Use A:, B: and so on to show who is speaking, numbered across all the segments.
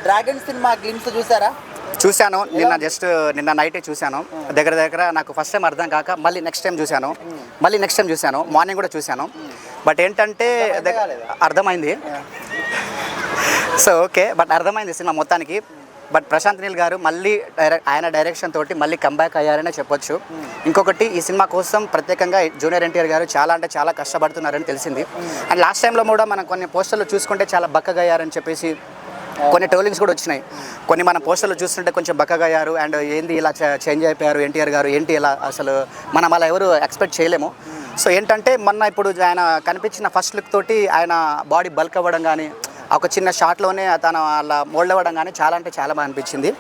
A: Dragon cinema glimpse చూసారా?
B: చూశాను, నిన్న నైటే చూశాను. దగ్గర నాకు ఫస్ట్ టైం అర్థం కాక మళ్ళీ నెక్స్ట్ టైం చూశాను, మార్నింగ్ కూడా చూశాను. బట్ ఏంటంటే అర్థమైంది. సో ఓకే, బట్ అర్థమైంది సినిమా మొత్తానికి. బట్ ప్రశాంత్ నీల్ గారు మళ్ళీ ఆయన డైరెక్షన్ తోటి మళ్ళీ కంబ్యాక్ అయ్యారనే చెప్పొచ్చు. ఇంకొకటి, ఈ సినిమా కోసం ప్రత్యేకంగా జూనియర్ ఎన్టీఆర్ గారు చాలా కష్టపడుతున్నారని తెలిసింది. అండ్ లాస్ట్ టైంలో కూడా మనం కొన్ని పోస్టర్లు చూసుకుంటే చాలా బక్కగా అయ్యారని చెప్పేసి కొన్ని ట్రోలింగ్స్ కూడా వచ్చినాయి. కొన్ని మన పోస్టర్లు చూస్తుంటే కొంచెం బక్కగా అయ్యారు, అండ్ ఏంది ఇలా చేంజ్ అయిపోయారు ఎన్టీఆర్ గారు, ఏంటి ఇలా అసలు మనం అలా ఎవరు ఎక్స్పెక్ట్ చేయలేము. సో ఏంటంటే మొన్న ఇప్పుడు ఆయన కనిపించిన ఫస్ట్ లుక్ తోటి ఆయన బాడీ బల్క్ అవ్వడం కానీ, ఒక చిన్న షాట్లోనే తను అలా మోల్డ్ అవ్వడం కానీ చాలా బాగా అనిపించింది.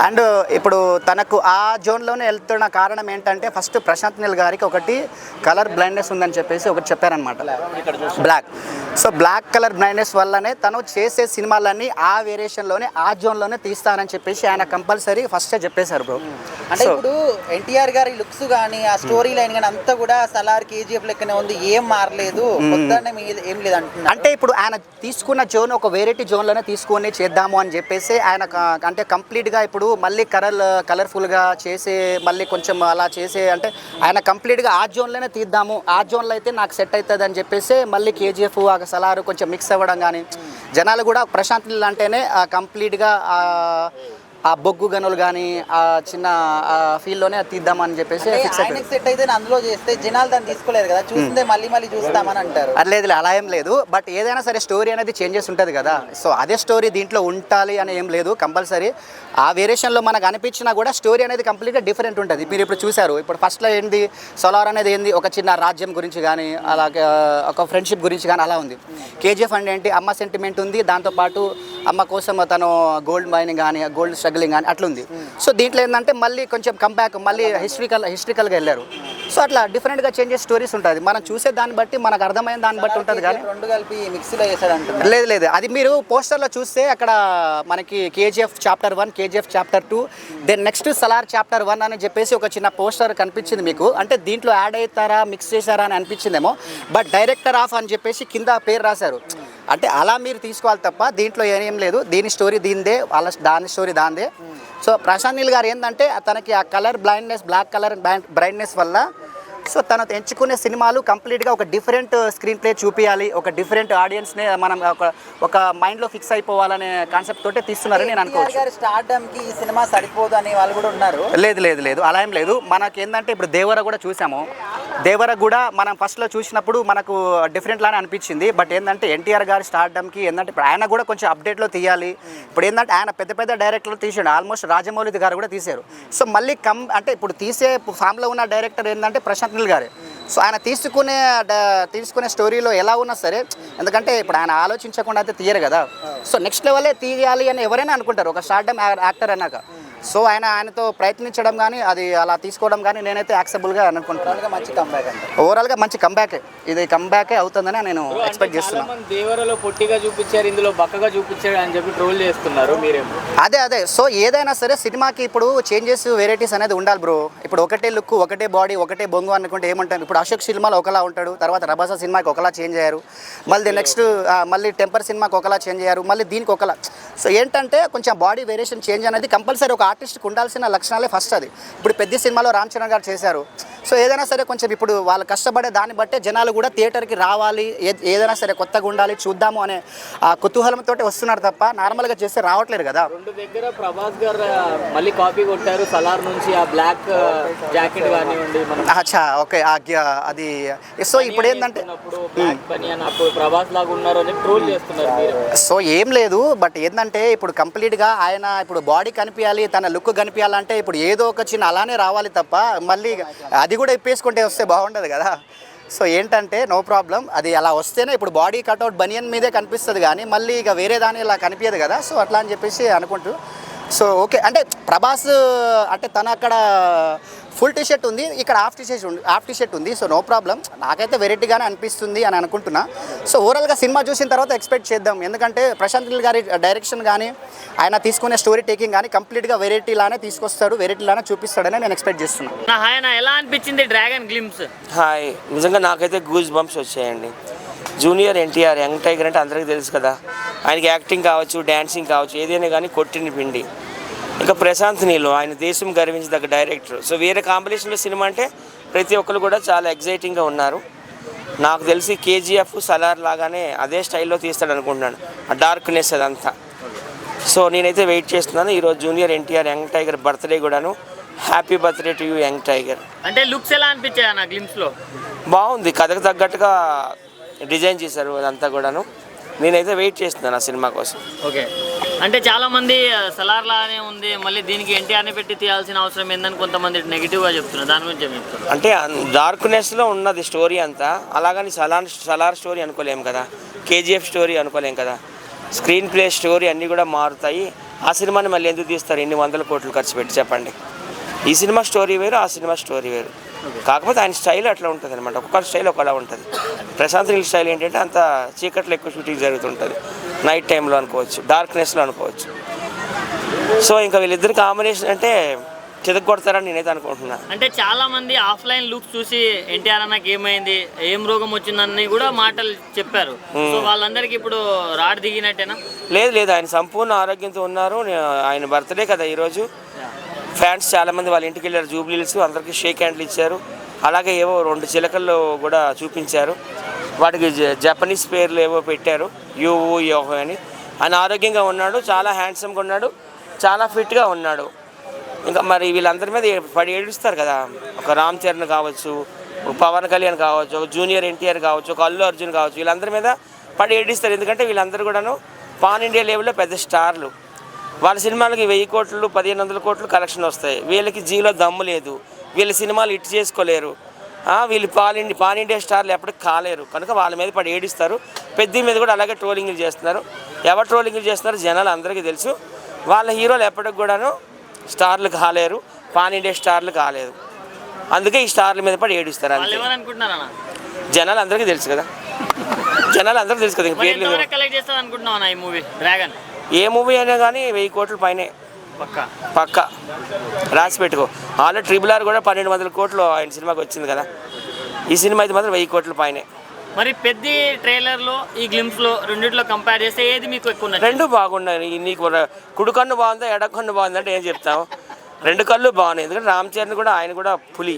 B: అండ్ ఇప్పుడు తనకు ఆ జోన్లోనే వెళ్తున్న కారణం ఏంటంటే, ఫస్ట్ ప్రశాంత్ నీల్ గారికి ఒకటి కలర్ బ్లైండ్నెస్ ఉందని చెప్పేసి ఒకటి చెప్పారనమాట, black. So black colour blindness వల్లనే తను చేసే సినిమాలన్నీ ఆ వేరియేషన్లోనే ఆ జోన్లోనే తీస్తానని చెప్పేసి ఆయన కంపల్సరీ ఫస్టే చెప్పేశారు బ్రో.
A: అంటే ఇప్పుడు ఎన్టీఆర్ గారి లుక్స్ కానీ ఆ స్టోరీ లైన్ కానీ అంతా కూడా సలార్ కేజీఎఫ్ లెక్కనే ఉంది, ఏం మారలేదు, ఏం లేదు అంటున్నారు.
B: అంటే ఇప్పుడు ఆయన తీసుకున్న జోన్ ఒక వెరైటీ జోన్లోనే తీసుకొని చేద్దాము అని చెప్పేసి ఆయన అంటే కంప్లీట్గా ఇప్పుడు మళ్ళీ కలర్ఫుల్గా చేసే మళ్ళీ కొంచెం అలా చేసే అంటే ఆయన కంప్లీట్గా ఆ జోన్లోనే తీద్దాము, ఆ జోన్లో అయితే నాకు సెట్ అవుతుంది అని చెప్పేసి మళ్ళీ కేజీఎఫ్ సలారు కొంచెం మిక్స్ అవ్వడం కానీ, జనాలు కూడా ప్రశాంత్ నీల్ అంటేనే కంప్లీట్గా ఆ బొగ్గు గనులు కానీ ఆ చిన్న ఫీల్డ్లోనే తీద్దామని చెప్పేసి
A: సెట్ అయితే అందులో చేస్తే జనాలు దాన్ని తీసుకోలేదు కదా, చూస్తుందే మళ్ళీ చూస్తామని అంటారు.
B: లేదు అలా ఏం లేదు. బట్ ఏదైనా సరే స్టోరీ అనేది చేంజెస్ ఉంటుంది కదా, సో అదే స్టోరీ దీంట్లో ఉండాలి అని ఏం లేదు. కంపల్సరీ ఆ వేరియేషన్లో మనకు అనిపించినా కూడా స్టోరీ అనేది కంప్లీట్గా డిఫరెంట్ ఉంటుంది. మీరు ఇప్పుడు చూసారు, ఇప్పుడు ఫస్ట్లో ఏంది సోలార్ అనేది ఏంది, ఒక చిన్న రాజ్యం గురించి కానీ అలాగే ఒక ఫ్రెండ్షిప్ గురించి కానీ అలా ఉంది. కేజీఎఫ్ అంటే ఏంటి, అమ్మ సెంటిమెంట్ ఉంది, దాంతోపాటు అమ్మ కోసం తను గోల్డ్ మైనింగ్ కానీ గోల్డ్ స్ట్రగ్లింగ్ కానీ అట్లుంది. సో దీంట్లో ఏంటంటే మళ్ళీ కొంచెం కంబ్యాక్, మళ్ళీ హిస్టరికల్గా వెళ్ళారు. సో అట్లా డిఫరెంట్గా చేంజెస్ స్టోరీస్ ఉంటుంది. మనం చూసే దాన్ని బట్టి మనకు అర్థమైన దాన్ని బట్టి ఉంటుంది. కానీ
A: రెండు కలిపి మిక్సీలో చేశాడు
B: లేదు అది మీరు పోస్టర్లో చూస్తే అక్కడ మనకి KGF chapter 1, KGF chapter 2, then next Salaar chapter 1 అని చెప్పేసి ఒక చిన్న పోస్టర్ కనిపించింది మీకు. అంటే దీంట్లో యాడ్ అవుతారా మిక్స్ చేశారా అని అనిపించిందేమో, బట్ డైరెక్టర్ ఆఫ్ అని చెప్పేసి కింద పేరు రాశారు. అంటే అలా మీరు తీసుకోవాలి తప్ప దీంట్లో ఏం లేదు, దీని స్టోరీ దీనిదే, వాళ్ళ దాని స్టోరీ దానిదే. సో ప్రశాంత్ నీల్ గారు ఏంటంటే తనకి ఆ colour blindness, black colour brightness వల్ల సో తను ఎంచుకునే సినిమాలు కంప్లీట్గా ఒక డిఫరెంట్ స్క్రీన్ ప్లే చూపించాలి, ఒక డిఫరెంట్ ఆడియన్స్ని మనం ఒక మైండ్లో ఫిక్స్ అయిపోవాలనే కాన్సెప్ట్ తోటే తీస్తున్నారని నేను అనుకోవచ్చు.
A: స్టార్డమ్కి ఈ సినిమా సరిపోదు అనే వాళ్ళు కూడా ఉన్నారు.
B: లేదు అలా ఏం లేదు. మనకి ఏంటంటే ఇప్పుడు దేవర కూడా చూసాము, దేవర కూడా మనం ఫస్ట్లో చూసినప్పుడు మనకు డిఫరెంట్ లానే అనిపించింది. బట్ ఏంటంటే ఎన్టీఆర్ గారి స్టార్డమ్కి ఏంటంటే ఇప్పుడు ఆయన కూడా కొంచెం అప్డేట్లో తీయాలి. ఇప్పుడు ఏంటంటే ఆయన పెద్ద డైరెక్టర్లు తీసాడు, ఆల్మోస్ట్ రాజమౌళి గారు కూడా తీశారు. సో మళ్ళీ అంటే ఇప్పుడు తీసే ఫామ్లో ఉన్న డైరెక్టర్ ఏంటంటే ప్రశాంత్ నీల్ గారే. సో ఆయన తీసుకునే స్టోరీలో ఎలా ఉన్నా సరే, ఎందుకంటే ఇప్పుడు ఆయన ఆలోచించకుండా అయితే తీయరు కదా. సో నెక్స్ట్ లెవెలే తీయాలి అని ఎవరైనా అనుకుంటారు ఒక స్టార్డమ్ యాక్టర్ అన్నాక. సో ఆయనతో ప్రయత్నించడం కానీ అది అలా తీసుకోవడం కానీ నేనైతే యాక్సెప్టబుల్గా అనుకుంటున్నాను.
A: మంచి కంబ్యాక్ అంటే
B: ఓవరాల్గా మంచి కంబ్యాకే, ఇది కంబ్యాకే అవుతుందని నేను ఎక్స్పెక్ట్ చేస్తున్నాను.
C: దేవరలో పొట్టిగా చూపించారు, ఇందులో బక్కగా చూపించారు అని చెప్పి ట్రోల్ చేస్తున్నారు మీరేమో.
B: అదే సో ఏదైనా సరే సినిమాకి ఇప్పుడు చేంజెస్ వెరైటీస్ అనేది ఉండాలి బ్రో. ఇప్పుడు ఒకటే లుక్, ఒకటే బాడీ, ఒకటే బొంగు అనుకుంటే ఏమంటారు. ఇప్పుడు అశోక్ సినిమాలో ఒకలా ఉంటాడు, తర్వాత రబాసా సినిమాకి ఒకలా చేంజ్ అయ్యారు, మళ్ళీ నెక్స్ట్ మళ్ళీ టెంపర్ సినిమాకి ఒకలా చేంజ్ అయ్యారు, మళ్ళీ దీనికి ఒకలా. సో ఏంటంటే కొంచెం బాడీ వేరియేషన్ చేంజ్ అనేది కంపల్సరీ ఒక ఆర్టిస్ట్కి ఉండాల్సిన లక్షణాలే ఫస్ట్ అది. ఇప్పుడు పెద్ద సినిమాలో రామ్ చరణ్ గారు చేశారు. సో ఏదైనా సరే కొంచెం ఇప్పుడు వాళ్ళు కష్టపడే దాన్ని బట్టే జనాలు కూడా థియేటర్కి రావాలి, ఏదైనా సరే కొత్తగా ఉండాలి చూద్దాము అనే ఆ కుతూహలంతో వస్తున్నారు తప్ప నార్మల్గా చేస్తే రావట్లేదు కదా.
C: రెండు దగ్గర ప్రభాస్ గారు మళ్ళీ కాపీ కొట్టారు సలార్ నుంచి, ఆ బ్లాక్ జాకెట్ కానివ్వండి.
B: అచ్చా ఓకే, అది సో ఇప్పుడు ఏంటంటే
C: ప్రభాస్ లాగా ఉన్నారు అని ట్రోల్ చేస్తున్నారు.
B: సో ఏం లేదు, బట్ ఏంటంటే ఇప్పుడు కంప్లీట్గా ఆయన ఇప్పుడు బాడీ కనిపించాలి, తన లుక్ కనిపించాలంటే ఇప్పుడు ఏదో ఒక చిన్న అలానే రావాలి తప్ప మళ్ళీ అది కూడా ఇప్పేసుకుంటే వస్తే బాగుండదు కదా. సో ఏంటంటే నో ప్రాబ్లం, అది అలా వస్తేనే ఇప్పుడు బాడీ కట్అవుట్ బనియన్ మీదే కనిపిస్తుంది కానీ మళ్ళీ ఇక వేరే దాని ఇలా కనిపించదు కదా. సో అట్లా అని చెప్పేసి అనుకుంటూ సో ఓకే. అంటే ప్రభాస్ అంటే తను అక్కడ ఫుల్ టీషర్ట్ ఉంది, ఇక్కడ హాఫ్ టీషర్ట్ ఉంది. సో నో ప్రాబ్లం, నాకైతే వెరైటీగానే అనిపిస్తుంది అని అనుకుంటున్నా. సో ఓవరాల్గా సినిమా చూసిన తర్వాత ఎక్స్పెక్ట్ చేద్దాం, ఎందుకంటే ప్రశాంత్ నీల్ గారి డైరెక్షన్ కానీ ఆయన తీసుకునే స్టోరీ టేకింగ్ కానీ కంప్లీట్గా వెరైటీలానే తీసుకొస్తాడు, వెరైటీలానే చూపిస్తాడని నేను ఎక్స్పెక్ట్ చేస్తున్నాను.
C: ఎలా అనిపించింది డ్రాగన్ గ్లిమ్స్?
D: హాయ్, నిజంగా నాకైతే గూస్ బంప్స్ వచ్చాయండి. జూనియర్ ఎన్టీఆర్ యంగ్ టైగర్ అంటే అందరికీ తెలుసు కదా, ఆయనకి యాక్టింగ్ కావచ్చు, డ్యాన్సింగ్ కావచ్చు, ఏదైనా కానీ కొట్టిన పిండి. ఇంకా ప్రశాంత్ నీళ్ళు ఆయన దేశం గర్వించదగ్గ డైరెక్టర్. సో వేరే కాంబినేషన్లో సినిమా అంటే ప్రతి ఒక్కరు కూడా చాలా ఎగ్జైటింగ్గా ఉన్నారు. నాకు తెలిసి కేజీఎఫ్ సలార్ లాగానే అదే స్టైల్లో తీస్తాడు అనుకుంటున్నాను, ఆ డార్క్నెస్ అదంతా. సో నేనైతే వెయిట్ చేస్తున్నాను. ఈరోజు junior NTR young tiger birthday కూడాను. Happy birthday to you young tiger.
C: అంటే లుక్స్ ఎలా అనిపించాయి అన్న గ్లిమ్స్లో?
D: బాగుంది, కథకు తగ్గట్టుగా డిజైన్ చేశారు అదంతా కూడాను. నేనైతే వెయిట్ చేస్తున్నాను ఆ సినిమా కోసం.
C: ఓకే, అంటే చాలామంది సలార్ లానే ఉంది, మళ్ళీ దీనికి ఎన్టీఆర్ని పెట్టి తీయాల్సిన అవసరం ఏందని కొంతమంది నెగిటివ్గా చెప్తున్నారు. దాని గురించి ఏం చెప్తారు?
D: అంటే డార్క్నెస్లో ఉన్నది స్టోరీ అంతా, అలాగని సలార్ స్టోరీ అనుకోలేము కదా, కేజీఎఫ్ స్టోరీ అనుకోలేం కదా. స్క్రీన్ ప్లే స్టోరీ అన్నీ కూడా మారుతాయి. ఆ సినిమాని మళ్ళీ ఎందుకు తీస్తారు ఇన్ని వందల కోట్లు ఖర్చు పెట్టి చెప్పండి? ఈ సినిమా స్టోరీ వేరు, ఆ సినిమా స్టోరీ వేరు. కాకపోతే ఆయన స్టైల్ అట్లా ఉంటుంది అనమాట, ఒక్కొక్క స్టైల్ ఒకలా ఉంటుంది. ప్రశాంత్ నీల్ స్టైల్ ఏంటంటే అంత చీకట్లో ఎక్కువ షూటింగ్ జరుగుతుంటుంది, నైట్ టైంలో అనుకోవచ్చు, డార్క్నెస్లో అనుకోవచ్చు. సో ఇంకా వీళ్ళిద్దరు కాంబినేషన్ అంటే చెదగొడతారని నేనైతే అనుకుంటున్నా.
C: అంటే చాలా మంది ఆఫ్లైన్ లుక్ చూసి ఎన్టీఆర్ అన్నకి ఏమైంది, ఏం రోగం వచ్చిందని కూడా మాటలు చెప్పారు. సో వాళ్ళందరికీ ఇప్పుడు రాడ్ దిగినట్టేనా?
D: లేదు, ఆయన సంపూర్ణ ఆరోగ్యంతో ఉన్నారు. ఆయన బర్త్డే కదా ఈరోజు. ఫ్యాన్స్ చాలామంది వాళ్ళ ఇంటికి వెళ్ళారు, జూబ్లీహిల్స్, అందరికీ షేక్ హ్యాండ్లు ఇచ్చారు. అలాగే ఏవో 2 చిలకల్లో కూడా చూపించారు, వాటికి జపనీస్ పేర్లు ఏవో పెట్టారు, యూవు యోహో అని. ఆయన ఆరోగ్యంగా ఉన్నాడు, చాలా హ్యాండ్సమ్గా ఉన్నాడు, చాలా ఫిట్గా ఉన్నాడు. ఇంకా మరి వీళ్ళందరి మీద పడి ఏడుస్తారు కదా, ఒక రామ్ చరణ్ కావచ్చు, ఒక పవన్ కళ్యాణ్ కావచ్చు, ఒక జూనియర్ ఎన్టీఆర్ కావచ్చు, ఒక అల్లు అర్జున్ కావచ్చు, వీళ్ళందరి మీద పడి ఏడిస్తారు. ఎందుకంటే వీళ్ళందరూ కూడాను పాన్ ఇండియా లెవెల్లో పెద్ద స్టార్లు. వాళ్ళ సినిమాలకి 1000 కోట్లు 1500 కోట్లు కలెక్షన్ వస్తాయి. వీళ్ళకి జీలో దమ్ము లేదు, వీళ్ళ సినిమాలు హిట్ చేసుకోలేరు. వీళ్ళు పాన్ ఇండియా స్టార్లు ఎప్పటికి కాలేరు కనుక వాళ్ళ మీద పడి ఏడిస్తారు. పెద్ద మీద కూడా అలాగే ట్రోలింగ్లు చేస్తున్నారు. ఎవరు ట్రోలింగ్లు చేస్తున్నారు జనాలు అందరికీ తెలుసు. వాళ్ళ హీరోలు ఎప్పటికి కూడాను స్టార్లు కాలేరు, పాన్ ఇండియా స్టార్లు కాలేదు. అందుకే ఈ స్టార్ల మీద పడి ఏడుస్తారు. అంతే, జనాలు అందరికీ తెలుసు కదా, ఏ మూవీ అయినా కానీ 1000 కోట్ల పైనే పక్క రాసి పెట్టుకో. ఆల్రెడీ RRR కూడా 1200 కోట్లు ఆయన సినిమాకి వచ్చింది కదా. ఈ సినిమా అయితే మాత్రం 1000 కోట్ల పైనే.
C: మరి పెద్ద ట్రైలర్లో ఈ గ్లిమ్స్లో రెండిట్లో కంపేర్ చేస్తే ఏది మీకు ఎక్కువ?
D: రెండు బాగున్నాయి. నీకు కుడి కన్ను బాగుందా, ఎడ కన్ను బాగుందా అంటే ఏం చెప్తావు? 2 కళ్ళు బాగున్నాయి. ఎందుకంటే రామ్ చరణ్ కూడా ఆయన కూడా పులి.